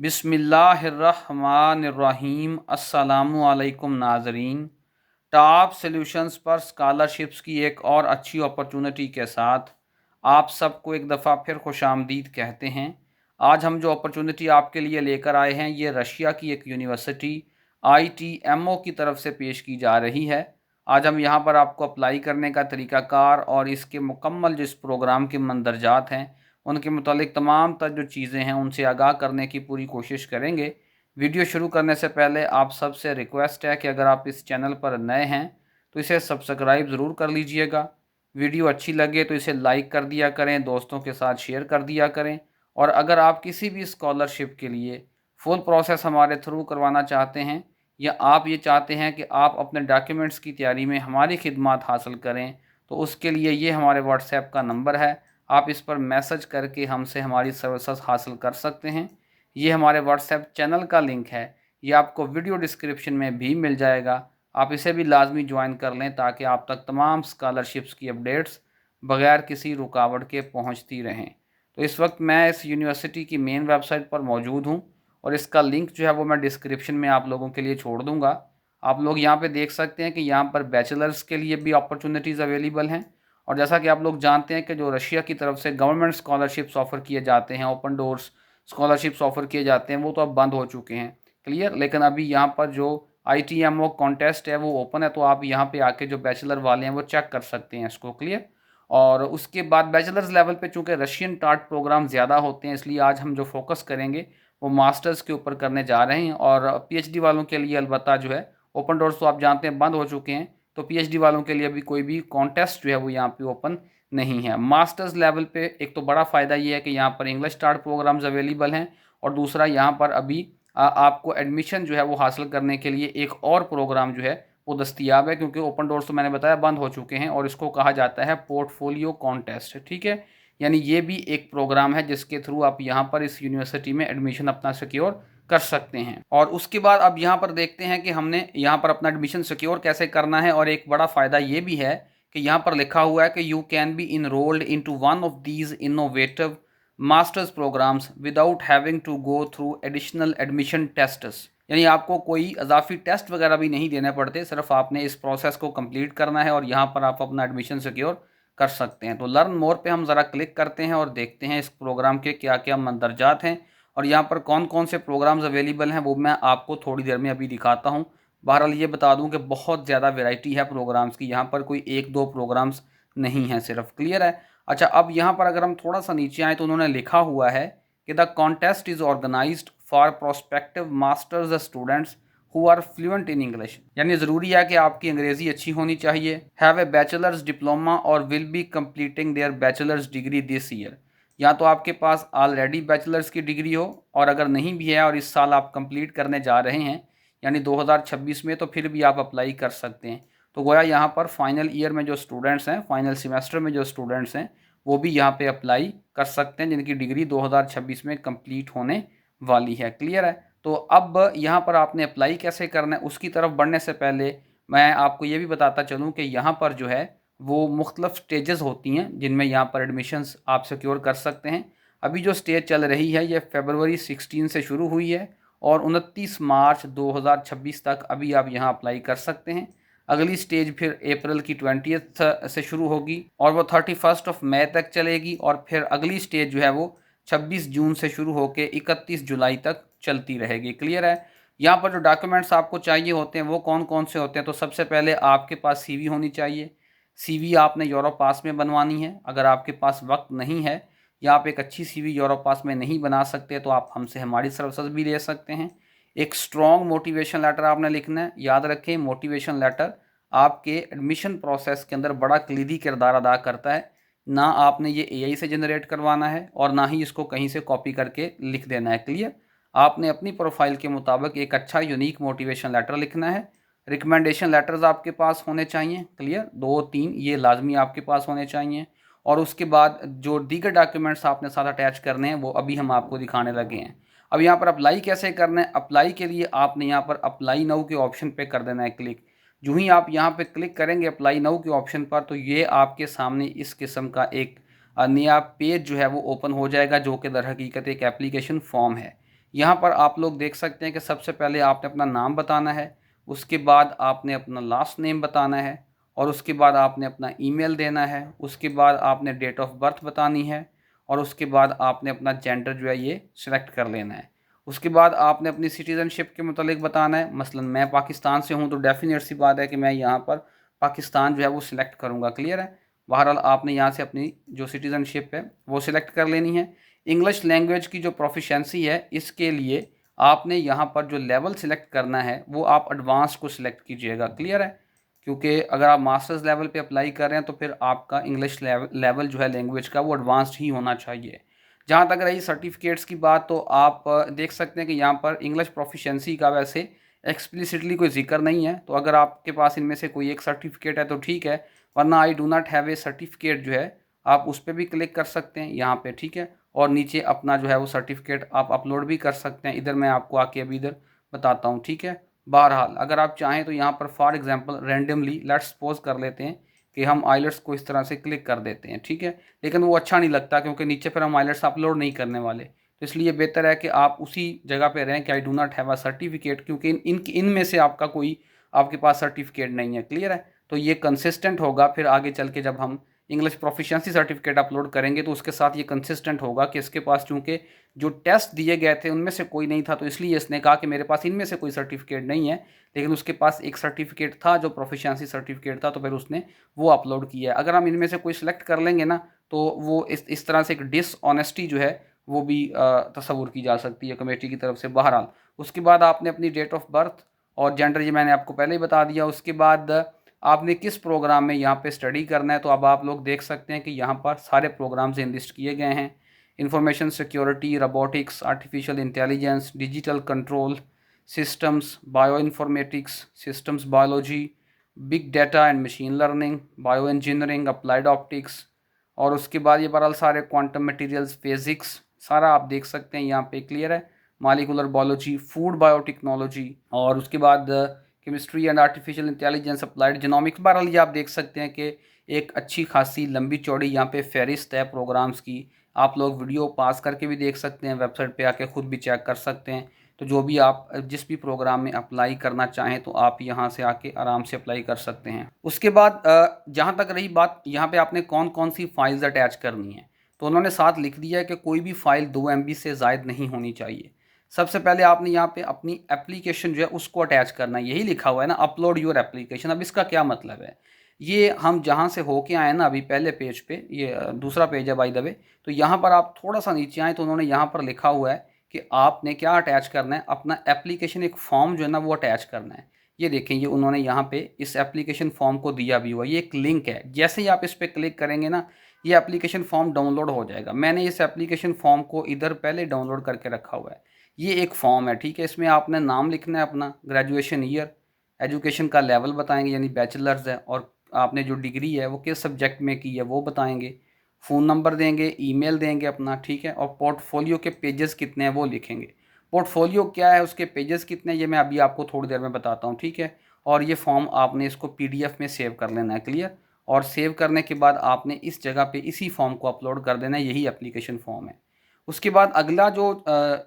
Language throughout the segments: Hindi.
बिस्मिल्लाहिर्रहमानिर्रहीम। अस्सलामु अलैकुम नाज़रीन। टॉप सॉल्यूशंस पर स्कॉलरशिप्स की एक और अच्छी अपॉर्चुनिटी के साथ आप सबको एक दफ़ा फिर खुशामदीद कहते हैं। आज हम जो अपॉर्चुनिटी आपके लिए लेकर आए हैं ये रशिया की एक यूनिवर्सिटी ITMO की तरफ से पेश की जा रही है। आज हम यहाँ पर आपको अप्लाई करने का तरीक़ाकार और इसके मुकम्मल जो इस प्रोग्राम के मंदरजात हैं उनके मुतालिक तमाम तर जो चीज़ें हैं उनसे आगाह करने की पूरी कोशिश करेंगे। वीडियो शुरू करने से पहले आप सबसे रिक्वेस्ट है कि अगर आप इस चैनल पर नए हैं तो इसे सब्सक्राइब ज़रूर कर लीजिएगा। वीडियो अच्छी लगे तो इसे लाइक कर दिया करें, दोस्तों के साथ शेयर कर दिया करें। और अगर आप किसी भी स्कॉलरशिप के लिए फुल प्रोसेस हमारे थ्रू करवाना चाहते हैं या आप ये चाहते हैं कि आप अपने डॉक्यूमेंट्स की तैयारी में हमारी खिदमत हासिल करें तो उसके लिए ये हमारे व्हाट्सएप का नंबर है। आप इस पर मैसेज करके हमसे हमारी सर्विसेज हासिल कर सकते हैं। ये हमारे व्हाट्सएप चैनल का लिंक है, ये आपको वीडियो डिस्क्रिप्शन में भी मिल जाएगा। आप इसे भी लाजमी ज्वाइन कर लें ताकि आप तक तमाम स्कॉलरशिप्स की अपडेट्स बग़ैर किसी रुकावट के पहुंचती रहें। तो इस वक्त मैं इस यूनिवर्सिटी की मेन वेबसाइट पर मौजूद हूं और इसका लिंक जो है वो मैं डिस्क्रिप्शन में आप लोगों के लिए छोड़ दूँगा। आप लोग यहाँ पर देख सकते हैं कि यहाँ पर बैचलर्स के लिए भी अपॉर्चुनिटीज़ अवेलेबल हैं। और जैसा कि आप लोग जानते हैं कि जो रशिया की तरफ से गवर्नमेंट स्कॉलरशिप्स ऑफ़र किए जाते हैं, ओपन डोर्स स्कॉलरशिप्स ऑफ़र किए जाते हैं, वो तो अब बंद हो चुके हैं। क्लियर। लेकिन अभी यहाँ पर जो ITMO कॉन्टेस्ट है वो ओपन है, तो आप यहाँ पे आके जो बैचलर वाले हैं वो चेक कर सकते हैं इसको। क्लियर। और उसके बाद बैचलर्स लेवल पे चूँकि रशियन टाट प्रोग्राम ज़्यादा होते हैं इसलिए आज हम जो फोकस करेंगे वो मास्टर्स के ऊपर करने जा रहे हैं। और PhD वालों के लिए अलबत्ता जो है ओपन डोर्स तो आप जानते हैं बंद हो चुके हैं, तो PhD वालों के लिए अभी कोई भी कॉन्टेस्ट जो है वो यहाँ पे ओपन नहीं है। मास्टर्स लेवल पे एक तो बड़ा फ़ायदा ये है कि यहाँ पर इंग्लिश स्टार्ट प्रोग्राम्स अवेलेबल हैं और दूसरा यहाँ पर अभी आपको एडमिशन जो है वो हासिल करने के लिए एक और प्रोग्राम जो है वो दस्तियाब है, क्योंकि ओपन डोर्स तो मैंने बताया बंद हो चुके हैं और इसको कहा जाता है पोर्टफोलियो कॉन्टेस्ट। ठीक है। यानी ये भी एक प्रोग्राम है जिसके थ्रू आप यहाँ पर इस यूनिवर्सिटी में एडमिशन अपना सिक्योर कर सकते हैं। और उसके बाद अब यहाँ पर देखते हैं कि हमने यहाँ पर अपना एडमिशन सिक्योर कैसे करना है। और एक बड़ा फ़ायदा ये भी है कि यहाँ पर लिखा हुआ है कि you can be enrolled into one of these innovative masters programmes without having to go through additional admission tests. यानी आपको कोई इजाफी टेस्ट वगैरह भी नहीं देने पड़ते, सिर्फ आपने इस प्रोसेस को कंप्लीट करना है और यहाँ पर आप अपना एडमिशन सिक्योर कर सकते हैं। तो लर्न मोर पे हम ज़रा क्लिक करते हैं और देखते हैं इस प्रोग्राम के क्या क्या मंदरजात हैं और यहाँ पर कौन कौन से प्रोग्राम्स अवेलेबल हैं वो मैं आपको थोड़ी देर में अभी दिखाता हूँ। बहरहाल ये बता दूँ कि बहुत ज़्यादा वैरायटी है प्रोग्राम्स की, यहाँ पर कोई एक दो प्रोग्राम्स नहीं हैं सिर्फ। क्लियर है। अच्छा, अब यहाँ पर अगर हम थोड़ा सा नीचे आएँ तो उन्होंने लिखा हुआ है कि the contest is organised for prospective master's students who are fluent in English. यानी ज़रूरी है कि आपकी अंग्रेज़ी अच्छी होनी चाहिए, हैव ए बैचलर्स डिप्लोमा और will be completing their bachelor's degree this year. या तो आपके पास ऑलरेडी बैचलर्स की डिग्री हो और अगर नहीं भी है और इस साल आप कंप्लीट करने जा रहे हैं यानी 2026 में, तो फिर भी आप अप्लाई कर सकते हैं। तो गोया यहाँ पर फाइनल ईयर में जो स्टूडेंट्स हैं, फाइनल सेमेस्टर में जो स्टूडेंट्स हैं वो भी यहाँ पे अप्लाई कर सकते हैं जिनकी डिग्री 2026 में कंप्लीट होने वाली है। क्लियर है। तो अब यहाँ पर आपने अप्लाई कैसे करना है उसकी तरफ बढ़ने से पहले मैं आपको ये भी बताता चलूँ कि यहाँ पर जो है वो मुख्तलिफ स्टेजेस होती हैं जिनमें यहाँ पर एडमिशन्स आप सिक्योर कर सकते हैं। अभी जो स्टेज चल रही है ये February 16 से शुरू हुई है और 29 मार्च 2026 तक अभी आप यहाँ अप्लाई कर सकते हैं। अगली स्टेज फिर अप्रैल की 20th से शुरू होगी और वो 31 मई तक चलेगी और फिर अगली स्टेज जो है वो 26 जून से शुरू होकर 31 जुलाई तक चलती रहेगी। क्लियर है। यहाँ पर जो डॉक्यूमेंट्स आपको चाहिए होते हैं वो कौन कौन से होते हैं, तो सबसे पहले आपके पास CV होनी चाहिए। CV आपने यूरोप पास में बनवानी है। अगर आपके पास वक्त नहीं है या आप एक अच्छी CV यूरोप पास में नहीं बना सकते तो आप हमसे हमारी सर्विसेज भी ले सकते हैं। एक स्ट्रॉन्ग मोटिवेशन लेटर आपने लिखना है। याद रखें, मोटिवेशन लेटर आपके एडमिशन प्रोसेस के अंदर बड़ा कलीदी किरदार अदा करता है। ना आपने ये AI से जनरेट करवाना है और ना ही इसको कहीं से कॉपी करके लिख देना है। क्लियर। आपने अपनी प्रोफाइल के मुताबिक एक अच्छा यूनिक मोटिवेशन लेटर लिखना है। रिकमेंडेशन लेटर्स आपके पास होने चाहिए। क्लियर। 2-3 ये लाजमी आपके पास होने चाहिए। और उसके बाद जो दीगर डॉक्यूमेंट्स आपने साथ अटैच करने हैं वो अभी हम आपको दिखाने लगे हैं। अब यहाँ पर अप्लाई कैसे करना है, अप्लाई के लिए आपने यहाँ पर अप्लाई नाउ के ऑप्शन पे कर देना है क्लिक। जो ही आप यहाँ पे क्लिक करेंगे अप्लाई नाउ के ऑप्शन पर तो ये आपके सामने इस किस्म का एक नया पेज जो है वो ओपन हो जाएगा जो कि दर हकीकत एक एप्लीकेशन फॉर्म है। यहाँ पर आप लोग देख सकते हैं कि सबसे पहले आपने अपना नाम बताना है, उसके बाद आपने अपना लास्ट नेम बताना है, और उसके बाद आपने अपना ईमेल देना है, उसके बाद आपने डेट ऑफ बर्थ बतानी है, और उसके बाद आपने अपना जेंडर जो है ये सिलेक्ट कर लेना है। उसके बाद आपने अपनी सिटीज़नशिप के मुतालिक बताना है। मसलन मैं पाकिस्तान से हूँ तो डेफिनेट सी बात है कि मैं यहाँ पर पाकिस्तान जो है वो सिलेक्ट करूँगा। क्लियर है। बहरहाल आपने यहाँ से अपनी जो सिटीज़नशिप है वो सिलेक्ट कर लेनी है। इंग्लिश लैंग्वेज की जो प्रोफिशेंसी है इसके लिए आपने यहाँ पर जो लेवल सिलेक्ट करना है वो आप एडवांस को सिलेक्ट कीजिएगा। क्लियर है। क्योंकि अगर आप मास्टर्स लेवल पे अप्लाई कर रहे हैं तो फिर आपका इंग्लिश लेवल जो है लैंग्वेज का वो एडवांस्ड ही होना चाहिए। जहाँ तक रही सर्टिफिकेट्स की बात, तो आप देख सकते हैं कि यहाँ पर इंग्लिश प्रोफिशिएंसी का वैसे एक्सप्लिसिटली कोई जिक्र नहीं है। तो अगर आपके पास इनमें से कोई एक सर्टिफिकेट है तो ठीक है, वरना I do not have A certificate जो है आप उस पर भी क्लिक कर सकते हैं यहाँ पे। ठीक है। और नीचे अपना जो है वो सर्टिफिकेट आप अपलोड भी कर सकते हैं। इधर मैं आपको आके अभी इधर बताता हूँ। ठीक है। बहरहाल अगर आप चाहें तो यहाँ पर for example randomly let's suppose कर लेते हैं कि हम आइलेट्स को इस तरह से क्लिक कर देते हैं। ठीक है। लेकिन वो अच्छा नहीं लगता क्योंकि नीचे फिर हम आइलेट्स अपलोड नहीं करने वाले। तो इसलिए बेहतर है कि आप उसी जगह पे रहें कि I do not have a certificate, क्योंकि इन में से आपका कोई आपके पास सर्टिफिकेट नहीं है। क्लियर है। तो ये कंसिस्टेंट होगा फिर आगे चल के जब हम इंग्लिश प्रोफिशिएंसी सर्टिफिकेट अपलोड करेंगे तो उसके साथ ये कंसिस्टेंट होगा कि इसके पास चूंकि जो टेस्ट दिए गए थे उनमें से कोई नहीं था, तो इसलिए इसने कहा कि मेरे पास इनमें से कोई सर्टिफिकेट नहीं है, लेकिन उसके पास एक सर्टिफिकेट था जो प्रोफिशिएंसी सर्टिफिकेट था, तो फिर उसने वो अपलोड किया है। अगर हम इनमें से कोई सिलेक्ट कर लेंगे ना तो वो इस तरह से एक डिसऑनेस्टी जो है वो भी तस्वुर की जा सकती है कमेटी की तरफ से। बहरहाल उसके बाद आपने अपनी डेट ऑफ बर्थ और जेंडर ये मैंने आपको पहले ही बता दिया। उसके बाद आपने किस प्रोग्राम में यहाँ पे स्टडी करना है, तो अब आप लोग देख सकते हैं कि यहाँ पर सारे प्रोग्राम्स लिस्ट किए गए हैं। Information security, robotics, artificial intelligence, digital control systems, bio informatics, systems biology, big data and machine learning, bio engineering, applied optics, और उसके बाद ये बहरहाल सारे क्वांटम मटेरियल्स, फिजिक्स, सारा आप देख सकते हैं यहाँ पे। क्लियर है। मालिकुलर बायोलॉजी, फूड बायोटेक्नोलॉजी, और उसके बाद chemistry and artificial intelligence, applied genomics. बहरहाल ये आप देख सकते हैं कि एक अच्छी खासी लंबी चौड़ी यहाँ पे फहरिस्त है प्रोग्राम्स की। आप लोग वीडियो पास करके भी देख सकते हैं, वेबसाइट पे आके ख़ुद भी चेक कर सकते हैं। तो जो भी आप जिस भी प्रोग्राम में अप्लाई करना चाहें तो आप यहाँ से आके आराम से अप्लाई कर सकते हैं। उसके बाद जहाँ तक रही बात यहाँ पे आपने कौन कौन सी फाइल्स अटैच करनी है, तो उन्होंने साथ लिख दिया है कि कोई भी फाइल 2 MB से ज़ायद नहीं होनी चाहिए। सबसे पहले आपने यहाँ पे अपनी एप्लीकेशन जो है उसको अटैच करना है। यही लिखा हुआ है ना, अपलोड योर एप्लीकेशन। अब इसका क्या मतलब है, ये हम जहाँ से होके आए ना अभी पहले पेज पे, ये दूसरा पेज है बाय द वे, तो यहाँ पर आप थोड़ा सा नीचे आए तो उन्होंने यहाँ पर लिखा हुआ है कि आपने क्या अटैच करना है, अपना एप्लीकेशन एक फॉर्म जो है ना वो अटैच करना है। ये देखें, ये उन्होंने यहाँ पे इस एप्लीकेशन फॉर्म को दिया भी हुआ है। ये एक लिंक है, जैसे ही आप इस पर क्लिक करेंगे ना ये एप्लीकेशन फॉर्म डाउनलोड हो जाएगा। मैंने इस एप्लीकेशन फॉर्म को इधर पहले डाउनलोड करके रखा हुआ है। ये एक फॉर्म है। ठीक है। इसमें आपने नाम लिखना है अपना, ग्रेजुएशन ईयर, एजुकेशन का लेवल बताएंगे यानी बैचलर्स है, और आपने जो डिग्री है वो किस सब्जेक्ट में की है वो बताएंगे, फ़ोन नंबर देंगे, ईमेल देंगे अपना। ठीक है। और पोर्टफोलियो के पेजेस कितने हैं वो लिखेंगे। पोर्टफोलियो क्या है, उसके पेजेस कितने हैं, ये मैं अभी आपको थोड़ी देर में बताता हूँ। ठीक है। और ये फॉर्म आपने इसको PDF में सेव कर लेना है। क्लियर। और सेव करने के बाद आपने इस जगह पे इसी फॉर्म को अपलोड कर देना है। यही एप्लीकेशन फॉर्म है। उसके बाद अगला जो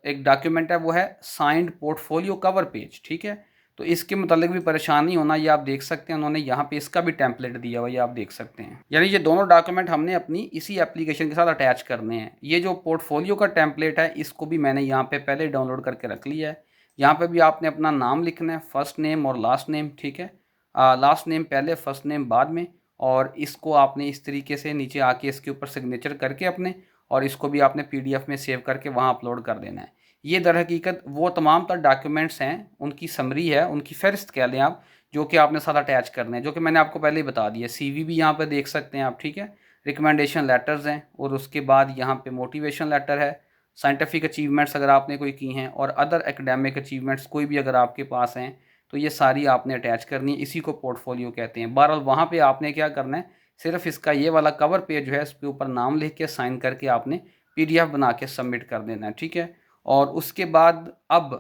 एक डॉक्यूमेंट है वो है साइंड पोर्टफोलियो कवर पेज। ठीक है। तो इसके मुतालिक भी परेशान नहीं होना, ये आप देख सकते हैं उन्होंने यहाँ पे इसका भी टेम्पलेट दिया हुआ है, ये आप देख सकते हैं। यानी ये दोनों डॉक्यूमेंट हमने अपनी इसी एप्लीकेशन के साथ अटैच करने हैं। ये जो पोर्टफोलियो का टेम्पलेट है इसको भी मैंने यहाँ पे पहले डाउनलोड करके रख लिया है। यहाँ पे भी आपने अपना नाम लिखना है, फर्स्ट नेम और लास्ट नेम। ठीक है। लास्ट नेम पहले, फर्स्ट नेम बाद में, और इसको आपने इस तरीके से नीचे आके इसके ऊपर सिग्नेचर करके अपने, और इसको भी आपने PDF में सेव करके वहाँ अपलोड कर देना है। ये दर हकीकत वो तमाम तर डॉक्यूमेंट्स हैं, उनकी समरी है, उनकी फहरिस्त कह लें आप, जो कि आपने साथ अटैच करने हैं, जो कि मैंने आपको पहले ही बता दिया। CV भी यहाँ पे देख सकते हैं आप। ठीक है। रिकमेंडेशन लेटर्स हैं, और उसके बाद यहाँ पे मोटिवेशन लेटर है, साइंटिफिक अचीवमेंट्स अगर आपने कोई की हैं, और अदर एकेडमिक अचीवमेंट्स कोई भी अगर आपके पास हैं तो ये सारी आपने अटैच करनी है। इसी को पोर्टफोलियो कहते हैं। बहरहाल वहाँ पर आपने क्या करना है, सिर्फ इसका ये वाला कवर पेज जो है इसके ऊपर नाम लिख के साइन करके आपने PDF बना के सबमिट कर देना है। ठीक है। और उसके बाद अब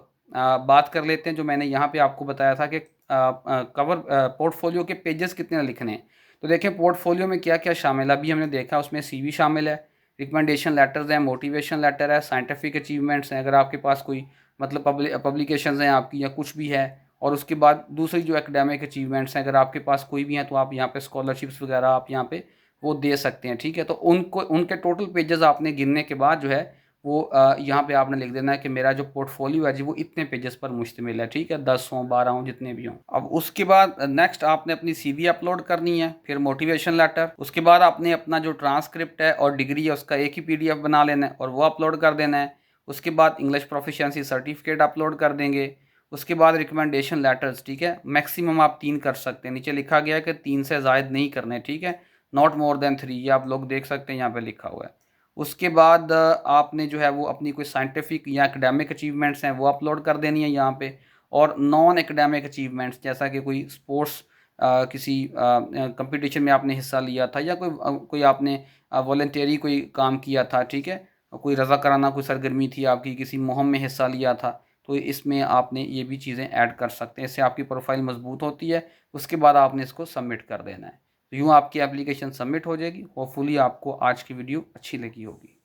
बात कर लेते हैं जो मैंने यहाँ पे आपको बताया था कि कवर पोर्टफोलियो के पेजेस कितने लिखने हैं। तो देखें पोर्टफोलियो में क्या क्या शामिल है। अभी हमने देखा उसमें CV शामिल है, रिकमेंडेशन लेटर्स हैं, मोटिवेशन लेटर है, साइंटिफिक अचीवमेंट्स हैं, अगर आपके पास कोई मतलब पब्लिकेशंस हैं आपकी या कुछ भी है, और उसके बाद दूसरी जो एकेडमिक अचीवमेंट्स हैं अगर आपके पास कोई भी हैं तो आप यहाँ पे स्कॉलरशिप्स वगैरह आप यहाँ पे वो दे सकते हैं। ठीक है, तो उनको उनके टोटल पेजेस आपने गिनने के बाद जो है वो यहाँ पे आपने लिख देना है कि मेरा जो पोर्टफोलियो है जी वो इतने पेजेस पर मुश्तमिल है। ठीक है, 10 हों 12 हों जितने भी हों। अब उसके बाद नेक्स्ट आपने अपनी सीवी अपलोड करनी है, फिर मोटिवेशन लेटर, उसके बाद आपने अपना जो ट्रांसक्रिप्ट है और डिग्री है उसका एक ही पीडीएफ बना लेना है और वो अपलोड कर देना है। उसके बाद इंग्लिश प्रोफिशिएंसी सर्टिफिकेट अपलोड कर देंगे। उसके बाद रिकमेंडेशन लेटर्स, ठीक है, मैक्सिमम आप 3 कर सकते हैं, नीचे लिखा गया है कि 3 से ज़ायद नहीं करने। ठीक है, नॉट मोर देन 3, ये आप लोग देख सकते हैं यहाँ पे लिखा हुआ है। उसके बाद आपने जो है वो अपनी कोई साइंटिफिक या एकेडमिक अचीवमेंट्स हैं वो अपलोड कर देनी है यहाँ पे, और नॉन एकेडमिक अचीवमेंट्स जैसा कि कोई स्पोर्ट्स किसी कंपटीशन में आपने हिस्सा लिया था या कोई आपने वॉलंटियरी कोई काम किया था। ठीक है, कोई रज़ा कराना कोई सरगर्मी थी आपकी, किसी मुहिम में हिस्सा लिया था, तो इसमें आपने ये भी चीज़ें ऐड कर सकते हैं, इससे आपकी प्रोफाइल मजबूत होती है। उसके बाद आपने इसको सबमिट कर देना है, तो यूँ आपकी एप्लीकेशन सबमिट हो जाएगी। होपफुली आपको आज की वीडियो अच्छी लगी होगी।